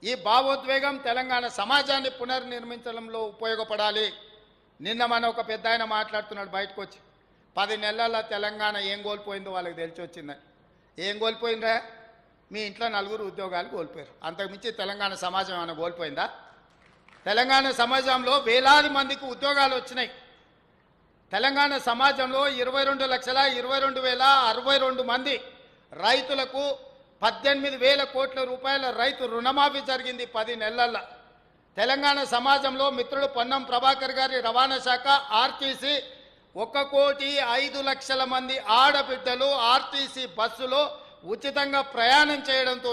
ఈ భావోద్వేగం తెలంగాణ సమాజాన్ని పునర్నిర్మించడంలో ఉపయోగపడాలి. నిన్న మన ఒక పెద్దాయన మాట్లాడుతున్నాడు బయటకు వచ్చి 10 నెలల తెలంగాణ ఏం కోల్పోయిందో వాళ్ళకి తెలిసి వచ్చిందని. ఏం కోల్పోయిందా? మీ ఇంట్లో 4 ఉద్యోగాలు కోల్పోయారు. అంతకుమించి తెలంగాణ సమాజం ఏమైనా కోల్పోయిందా? తెలంగాణ సమాజంలో వేలాది మందికి ఉద్యోగాలు వచ్చినాయి. తెలంగాణ సమాజంలో 22,22,062 మంది రైతులకు 18,000 కోట్ల రూపాయల రైతు రుణమాఫీ జరిగింది 10 నెలల్లో. తెలంగాణ సమాజంలో మిత్రుడు పొన్నం ప్రభాకర్ గారి రవాణా శాఖ ఆర్టీసీ 1,05,00,000 మంది ఆడబిడ్డలు ఆర్టీసీ బస్సులో ఉచితంగా ప్రయాణం చేయడంతో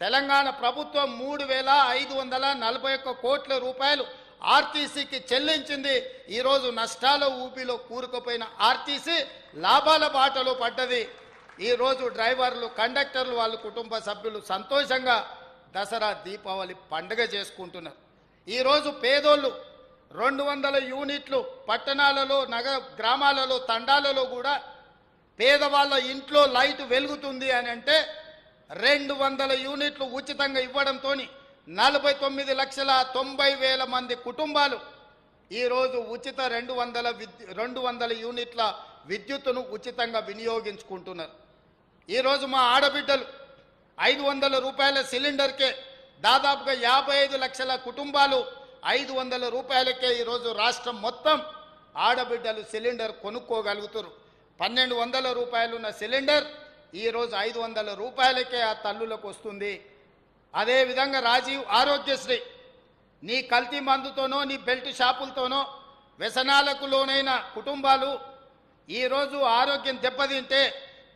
తెలంగాణ ప్రభుత్వం 3,541 కోట్ల రూపాయలు ఆర్టీసీకి చెల్లించింది. ఈరోజు నష్టాల ఊపిలో కూరుకుపోయిన ఆర్టీసీ లాభాల బాటలో పడ్డది. ఈరోజు డ్రైవర్లు కండక్టర్లు వాళ్ళ కుటుంబ సభ్యులు సంతోషంగా దసరా దీపావళి పండుగ చేసుకుంటున్నారు. ఈరోజు పేదోళ్ళు 200 యూనిట్లు పట్టణాలలో గ్రామాలలో తండాలలో కూడా పేదవాళ్ళ ఇంట్లో లైట్ వెలుగుతుంది అని అంటే 200 యూనిట్లు ఉచితంగా ఇవ్వడంతో 49,90,000 మంది కుటుంబాలు ఈరోజు ఉచిత 200 యూనిట్ల విద్యుత్తును ఉచితంగా వినియోగించుకుంటున్నారు. ఈరోజు మా ఆడబిడ్డలు 500 రూపాయల సిలిండర్కే దాదాపుగా 55 లక్షల కుటుంబాలు 500 రూపాయలకే ఈరోజు రాష్ట్రం మొత్తం ఆడబిడ్డలు సిలిండర్ కొనుక్కోగలుగుతారు. 1,200 రూపాయలున్న సిలిండర్ ఈరోజు 500 రూపాయలకే ఆ తల్లులకు వస్తుంది. అదేవిధంగా రాజీవ్ ఆరోగ్యశ్రీ నీ కల్తీ మందుతోనో నీ బెల్ట్ షాపులతోనో వ్యసనాలకు లోనైన కుటుంబాలు ఈరోజు ఆరోగ్యం దెబ్బతింటే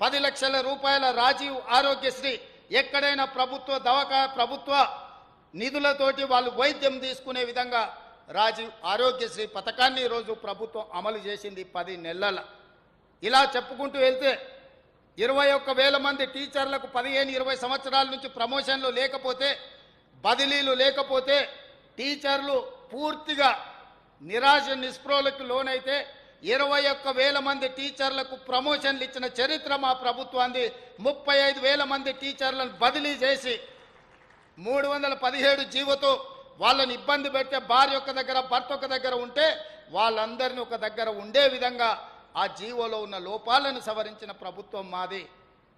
10 లక్షల రూపాయల రాజీవ్ ఆరోగ్యశ్రీ ఎక్కడైనా ప్రభుత్వ నిధులతోటి వాళ్ళు వైద్యం తీసుకునే విధంగా రాజీవ్ ఆరోగ్యశ్రీ పథకాన్ని ఈరోజు ప్రభుత్వం అమలు చేసింది 10 నెలల. ఇలా చెప్పుకుంటూ వెళ్తే 21,000 మంది టీచర్లకు 15-20 సంవత్సరాల నుంచి ప్రమోషన్లు లేకపోతే బదిలీలు లేకపోతే టీచర్లు పూర్తిగా నిరాశ నిస్పృహలకు లోనైతే 21,000 మంది టీచర్లకు ప్రమోషన్లు ఇచ్చిన చరిత్ర మా ప్రభుత్వాన్ని. 35,000 మంది టీచర్లను బదిలీ చేసి 317 జీవోతో వాళ్ళని ఇబ్బంది పెడితే భార్య ఒక దగ్గర భర్త ఒక దగ్గర ఉంటే వాళ్ళందరినీ ఒక దగ్గర ఉండే విధంగా ఆ జీవోలో ఉన్న లోపాలను సవరించిన ప్రభుత్వం మాది.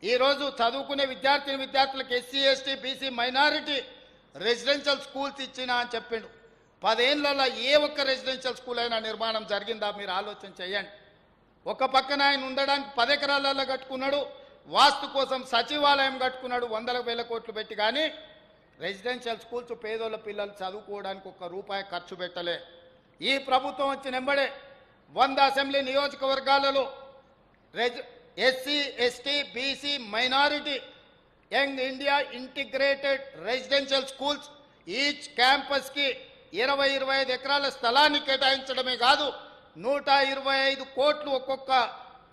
ఈరోజు చదువుకునే విద్యార్థులకు SC ST BC minority residential schools ఇచ్చినా అని చెప్పిండు. 10 ఏళ్లలో ఏ ఒక్క రెసిడెన్షియల్ స్కూల్ అయినా నిర్మాణం జరిగిందా? మీరు ఆలోచన చేయండి. ఒక పక్కన ఆయన ఉండడానికి 10 ఎకరాలలో కట్టుకున్నాడు, వాస్తు కోసం సచివాలయం కట్టుకున్నాడు 100,000 కోట్లు పెట్టి. కానీ రెసిడెన్షియల్ స్కూల్స్ పేదోళ్ళ పిల్లలు చదువుకోవడానికి ₹1 ఖర్చు పెట్టలే. ఈ ప్రభుత్వం వచ్చిన వెంబడే 100 అసెంబ్లీ నియోజకవర్గాలలో SC ST BC minority young India integrated residential schools each క్యాంపస్కి 20-25 ఎకరాల స్థలాన్ని కేటాయించడమే కాదు 125 కోట్లు ఒక్కొక్క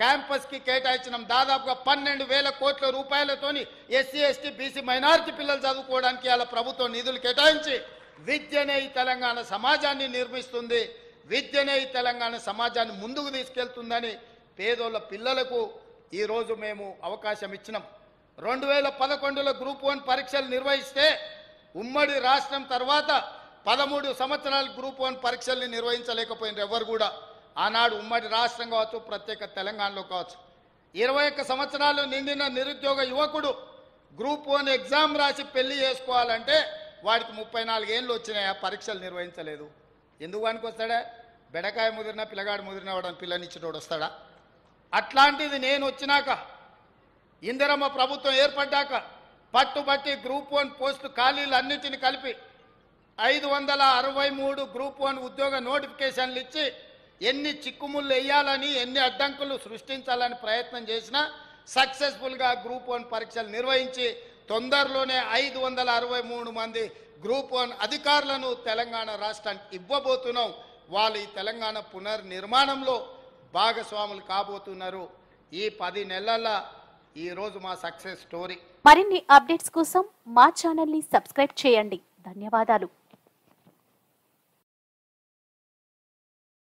క్యాంపస్కి కేటాయించడం. దాదాపుగా 12,000 కోట్ల రూపాయలతోని ఎస్సీ ఎస్టీ బీసీ మైనారిటీ పిల్లలు చదువుకోవడానికి అలా ప్రభుత్వం నిధులు కేటాయించి విద్యనే ఈ తెలంగాణ సమాజాన్ని నిర్మిస్తుంది, విద్యనే ఈ తెలంగాణ సమాజాన్ని ముందుకు తీసుకెళ్తుందని పేదోళ్ళ పిల్లలకు ఈరోజు మేము అవకాశం ఇచ్చినాం. 2011లో గ్రూప్ 1 పరీక్షలు నిర్వహిస్తే ఉమ్మడి రాష్ట్రం తర్వాత 13 సంవత్సరాలు గ్రూప్ 1 పరీక్షల్ని నిర్వహించలేకపోయినారు ఎవరు కూడా. ఆనాడు ఉమ్మడి రాష్ట్రం కావచ్చు, ప్రత్యేక తెలంగాణలో కావచ్చు. 21 సంవత్సరాలు నిండిన నిరుద్యోగ యువకుడు గ్రూప్ 1 ఎగ్జామ్ రాసి పెళ్లి చేసుకోవాలంటే వాడికి 34 ఏళ్ళు వచ్చినాయి, ఆ పరీక్షలు నిర్వహించలేదు. ఎందుకు వస్తాడా? బెడకాయ ముదిరిన పిల్లగాడు ముదిరిన వాడని పిల్లనిచ్చేటోడు వస్తాడా? అట్లాంటిది నేను వచ్చినాక ఇందిరమ్మ ప్రభుత్వం ఏర్పడ్డాక పట్టుబట్టి గ్రూప్ 1 పోస్టు ఖాళీలు అన్నిటిని కలిపి 563 గ్రూప్ 1 ఉద్యోగ నోటిఫికేషన్లు ఇచ్చి ఎన్ని చిక్కుముళ్ళు వేయాలని ఎన్ని అడ్డంకులు సృష్టించాలని ప్రయత్నం చేసినా సక్సెస్ఫుల్గా గ్రూప్ 1 పరీక్షలు నిర్వహించి తొందరలోనే 563 మంది గ్రూప్ 1 అధికారులను తెలంగాణ రాష్ట్రానికి ఇవ్వబోతున్నాం. వాళ్ళు ఈ తెలంగాణ పునర్నిర్మాణంలో భాగస్వాములు కాబోతున్నారు. ఈ 10 నెలల ఈరోజు మా సక్సెస్ స్టోరీ. మరిన్ని అప్డేట్స్ కోసం మా ఛానల్ని సబ్స్క్రైబ్ చేయండి. ధన్యవాదాలు.